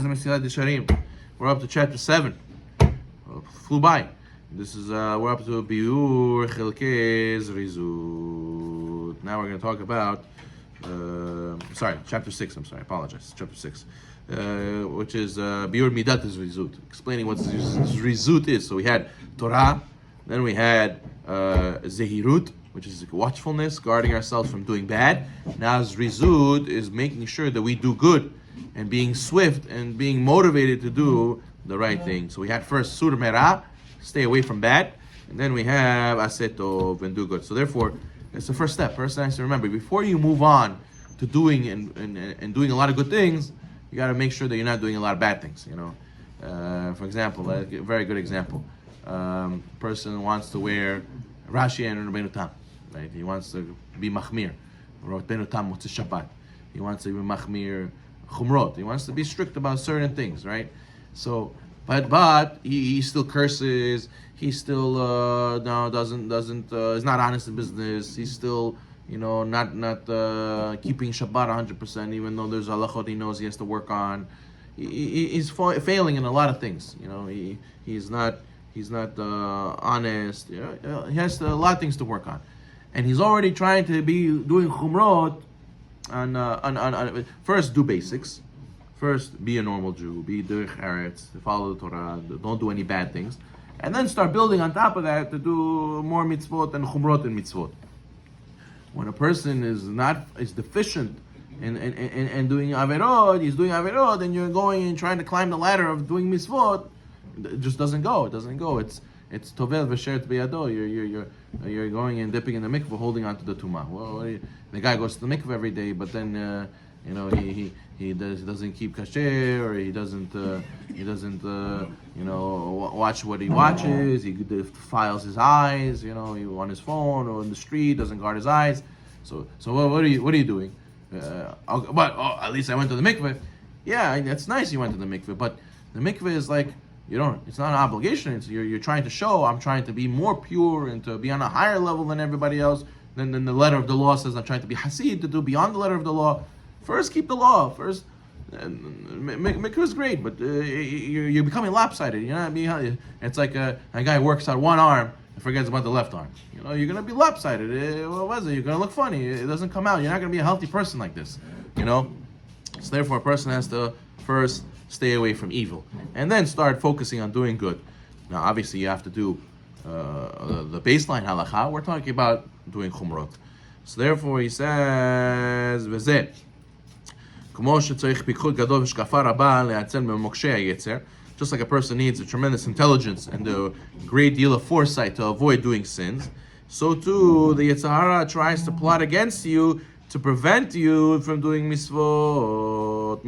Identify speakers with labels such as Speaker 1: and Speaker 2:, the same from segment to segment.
Speaker 1: We're up to chapter 7. Flew by. This is we're up to Biur Chilkei Zrizut. Now we're going to talk about chapter 6. I apologize. Chapter 6, which is Biur Midat Zrizut, explaining what Zrizut is. So we had Torah, then we had Zehirut, which is watchfulness, guarding ourselves from doing bad. Now Zrizut is making sure that we do good and being swift and being motivated to do the right thing. So we had first Sur Merah, stay away from bad, and then we have Asetov and do good. So therefore, it's the first step. First thing to remember, before you move on to doing and doing a lot of good things, you got to make sure that you're not doing a lot of bad things. For example, a very good example. Person wants to wear Rashi and Rabbeinu Tam, right? He wants to be Machmir. Rabbeinu Tam wants to Shabbat. He wants to be Machmir Chumrot. He wants to be strict about certain things, right? So, but he still curses. He still doesn't is not honest in business. He's still not keeping Shabbat 100%, even though there's halachot he knows he has to work on. He's failing in a lot of things. He's not honest. He has a lot of things to work on, and he's already trying to be doing chumrot. On first, do basics. First, be a normal Jew. Be derech eretz. Follow the Torah. Don't do any bad things, and then start building on top of that to do more mitzvot and chumrot and mitzvot. When a person is deficient in doing averot, he's doing averot, and you're going and trying to climb the ladder of doing mitzvot. It just doesn't go. It doesn't go. It's tovel v'sheret b'yado. You're going and dipping in the mikveh, holding onto the tumah. Well, the guy goes to the mikveh every day, but then he doesn't keep kasher, or he doesn't watch what he watches. He defiles his eyes. He on his phone or in the street doesn't guard his eyes. So what are you doing? At least I went to the mikveh. Yeah, that's nice. You went to the mikveh, but the mikveh is like. It's not an obligation. It's you're trying to show I'm trying to be more pure and to be on a higher level than everybody else. Then the letter of the law says I'm trying to be hasid, to do beyond the letter of the law. First, keep the law. First, mikveh is great, but you're becoming lopsided. It's like a guy works out one arm and forgets about the left arm. You're gonna be lopsided. What was it? You're gonna look funny. It doesn't come out. You're not gonna be a healthy person like this. So therefore, a person has to first stay away from evil, and then start focusing on doing good. Now, obviously, you have to do the baseline halacha. We're talking about doing chumrot. So therefore, he says, "V'zeh, k'mo shetzarich pikut gadol v'shkafa rabba le'atzel memokshei hayetzer." Just like a person needs a tremendous intelligence and a great deal of foresight to avoid doing sins, so too the Yetzer Hara tries to plot against you to prevent you from doing mitzvot.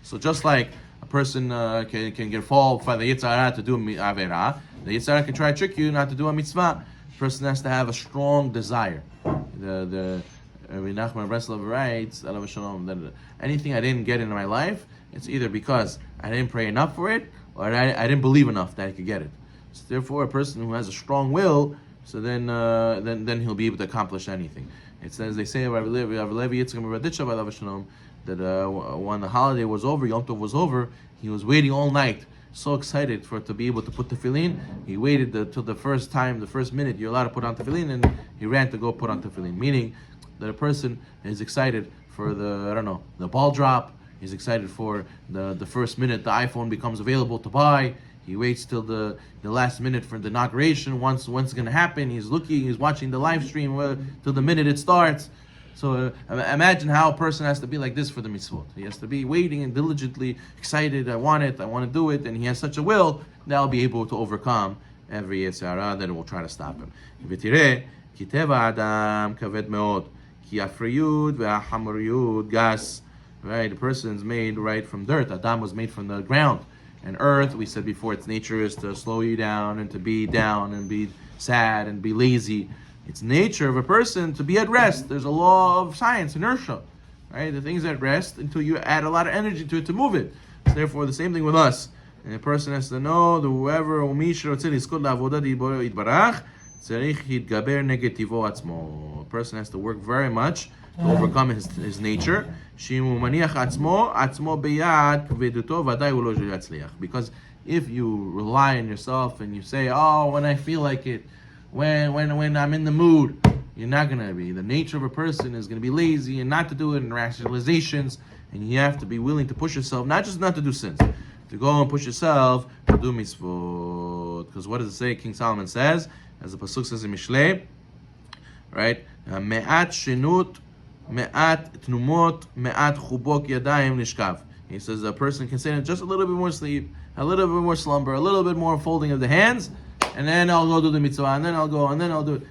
Speaker 1: So just like a person can get fall by the Yetzer Hara to do avera, the Yetzer Hara can try to trick you not to do a mitzvah. The person has to have a strong desire. The Rabbi Nachman Breslov writes, Alav Shalom, that anything I didn't get in my life, it's either because I didn't pray enough for it, or I didn't believe enough that I could get it. So therefore, a person who has a strong will, so then he'll be able to accomplish anything. It says, they say, that when the holiday was over, Yom Tov was over, he was waiting all night, so excited to be able to put tefillin. He waited till the first minute you're allowed to put on tefillin, and he ran to go put on tefillin. Meaning that a person is excited for the ball drop. He's excited for the first minute the iPhone becomes available to buy. He waits till the last minute for the inauguration. Once it's going to happen, he's watching the live stream till the minute it starts. So imagine how a person has to be like this for the mitzvot. He has to be waiting and diligently excited. I want to do it, and he has such a will that I'll be able to overcome every Yetzer Hara that will try to stop him. V'tireh ki teva adam kaved meod ki afriyud ve'hamoriyud gas. Right, the person's made right from dirt. Adam was made from the ground. And earth, we said before, its nature is to slow you down and to be down and be sad and be lazy. It's nature of a person to be at rest. There's a law of science, inertia, right? The thing's at rest until you add a lot of energy to it to move it. So therefore, the same thing with us. And a person has to know that whoever a person has to work very much to overcome his nature, Because if you rely on yourself and you say, oh, when I feel like it, when I'm in the mood, you're not going to be. The nature of a person is going to be lazy and not to do it in rationalizations. And you have to be willing to push yourself, not just not to do sins, to go and push yourself to do mitzvot. Because what does it say? King Solomon says, as the pasuk says in Mishlei, right? Me'at shenut, me'at tnumot, me'at chubok yadayim nishkav. He says a person can say just a little bit more sleep, a little bit more slumber, a little bit more folding of the hands, and then I'll go do the mitzvah, and then I'll go, and then I'll do it.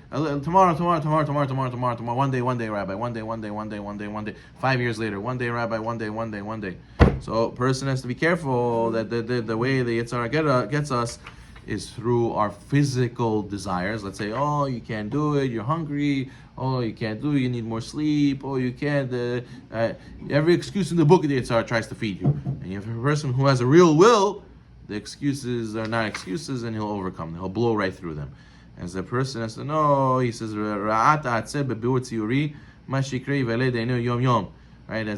Speaker 1: Tomorrow, one day, Rabbi, one day, 5 years later, one day, Rabbi, one day. So a person has to be careful that the way the Yetzer Hara gets us is through our physical desires. Let's say, oh, you can't do it, you're hungry, oh, you can't do it, you need more sleep, oh, you can't, every excuse in the book of the Yetzer Hara tries to feed you. And you have a person who has a real will, the excuses are not excuses, and he'll overcome them. He'll blow right through them. As the person has to know, he says, right? As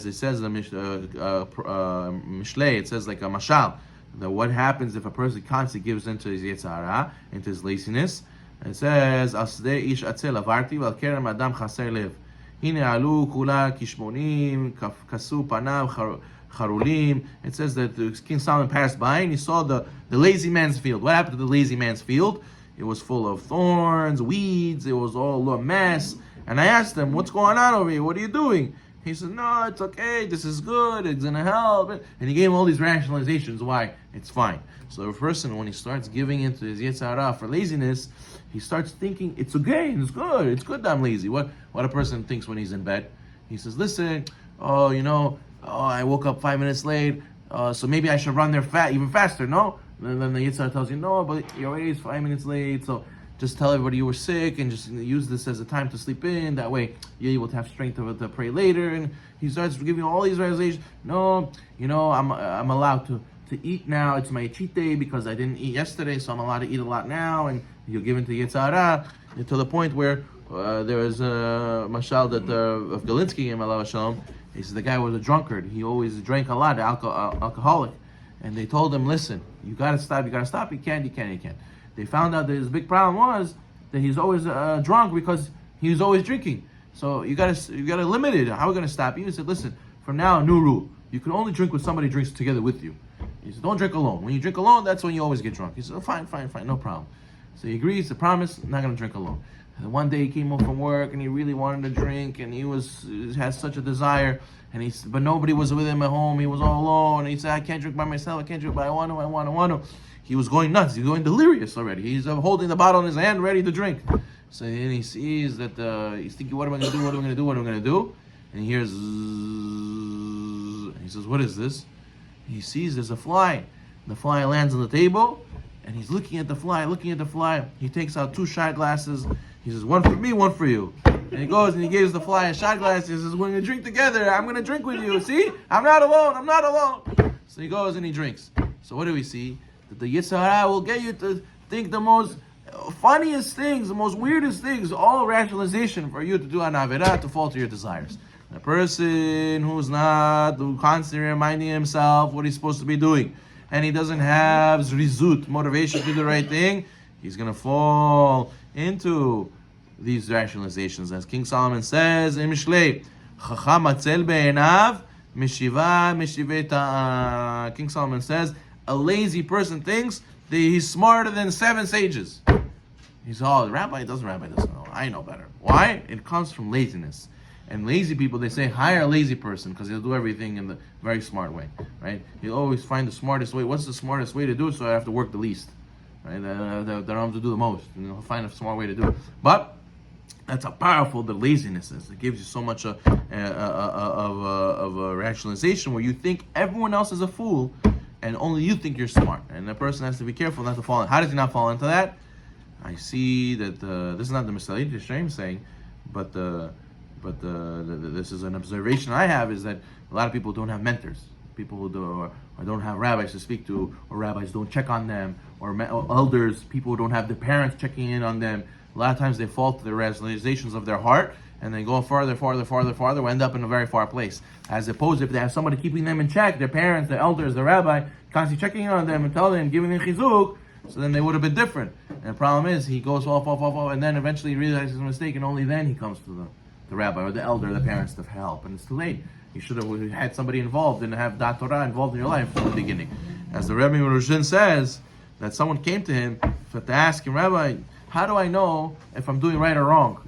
Speaker 1: it says in Mishlei, it says like a mashal, that what happens if a person constantly gives into his Yetzer Hara, into his laziness. It says, Asdei ish atzel avarti val kerem adam chaser lev. Hine alu kula kishmonim, kasu panav charulim. It says that King Solomon passed by and he saw the lazy man's field. What happened to the lazy man's field? It was full of thorns, weeds, it was all a mess. And I asked him, what's going on over here? What are you doing? He said, no, it's okay, this is good, it's going to help. And he gave him all these rationalizations why it's fine. So a person, when he starts giving into his Yetzer Hara for laziness, he starts thinking, it's okay, it's good that I'm lazy. What a person thinks when he's in bed. He says, listen, I woke up 5 minutes late, so maybe I should run there even faster, no? And then the Yetzer Hara tells you, no, but you already is 5 minutes late, so just tell everybody you were sick and just use this as a time to sleep in. That way you're able to have strength to pray later. And he starts giving all these realizations. No, I'm allowed to eat now. It's my cheat day because I didn't eat yesterday, so I'm allowed to eat a lot now. And you'll give into Yetzer Hara to the point where there was a mashal that of Galinsky in Malav Shalom. He said the guy was a drunkard. He always drank a lot, alcoholic. And they told him, listen, you gotta stop. You can't. They found out that his big problem was that he's always drunk because he was always drinking. So you gotta limit it. How are we gonna stop you? He said, listen, from now, new rule. You can only drink when somebody drinks together with you. He said, don't drink alone. When you drink alone, that's when you always get drunk. He said, oh, fine, no problem. So he agrees, the promise, not gonna drink alone. And one day he came home from work and he really wanted to drink and he had such a desire. But nobody was with him at home. He was all alone. And he said, I can't drink by myself. I can't drink, but I want to. He was going nuts. He's going delirious already. He's holding the bottle in his hand, ready to drink. So then he sees that he's thinking, what am I going to do? And he hears, and he says, what is this? He sees there's a fly. The fly lands on the table, and he's looking at the fly. He takes out 2 shot glasses. He says, one for me, one for you. And he goes and he gives the fly a shot glass. He says, we're going to drink together. I'm going to drink with you. See? I'm not alone. So he goes and he drinks. So what do we see? That the Yetzer Hara will get you to think the most funniest things, the most weirdest things, all rationalization for you to do an Avirah, to fall to your desires. A person who's not constantly reminding himself what he's supposed to be doing, and he doesn't have zrizut, motivation to do the right thing, he's going to fall into these rationalizations. As King Solomon says in Mishlei, Chacham atzel be'enav, mishiva mishiveta. King Solomon says, a lazy person thinks that he's smarter than 7 sages. He's the rabbi doesn't know. I know better. Why? It comes from laziness. And lazy people, they say, hire a lazy person because he'll do everything in the very smart way, right? He'll always find the smartest way. What's the smartest way to do it so I have to work the least, right? They don't have to do the most. And he'll find a smart way to do it. But that's how powerful the laziness is. It gives you so much of a rationalization where you think everyone else is a fool and only you think you're smart. And the person has to be careful not to fall in. How does he not fall into that? I see that this is not the Mishalei Shem saying, but this is an observation I have, is that a lot of people don't have mentors. People who don't have rabbis to speak to, or rabbis don't check on them, or elders, people who don't have their parents checking in on them. A lot of times they fall to the rationalizations of their heart, and they go farther, we end up in a very far place. As opposed if they have somebody keeping them in check, their parents, their elders, the rabbi, constantly checking on them and telling them, giving them chizuk, so then they would have been different. And the problem is, he goes off, and then eventually he realizes his mistake, and only then he comes to the rabbi or the elder, the parents, to help, and it's too late. You should have had somebody involved and have Dat Torah involved in your life from the beginning. As the Rebbe Ruzhin says, that someone came to him to ask him, Rabbi, how do I know if I'm doing right or wrong?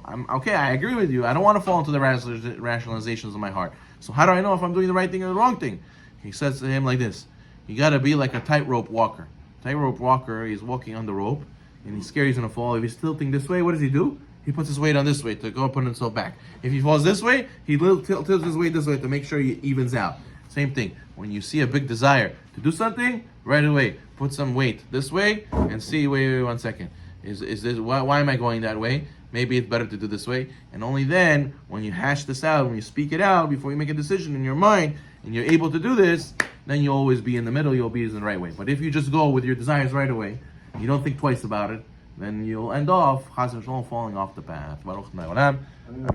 Speaker 1: I'm okay, I agree with you. I don't want to fall into the rationalizations of my heart. So how do I know if I'm doing the right thing or the wrong thing? He says to him like this, you got to be like a tightrope walker. Tightrope walker, he's walking on the rope, and he's scared he's going to fall. If he's tilting this way, what does he do? He puts his weight on this way to go put himself back. If he falls this way, he tilts his weight this way to make sure he evens out. Same thing. When you see a big desire to do something, right away, put some weight this way and see, wait 1 second. Is this, why am I going that way? Maybe it's better to do this way. And only then, when you hash this out, when you speak it out, before you make a decision in your mind, and you're able to do this, then you'll always be in the middle, you'll be in the right way. But if you just go with your desires right away, you don't think twice about it, then you'll end off, chas v'shalom, falling off the path. Baruch Adonai Olam.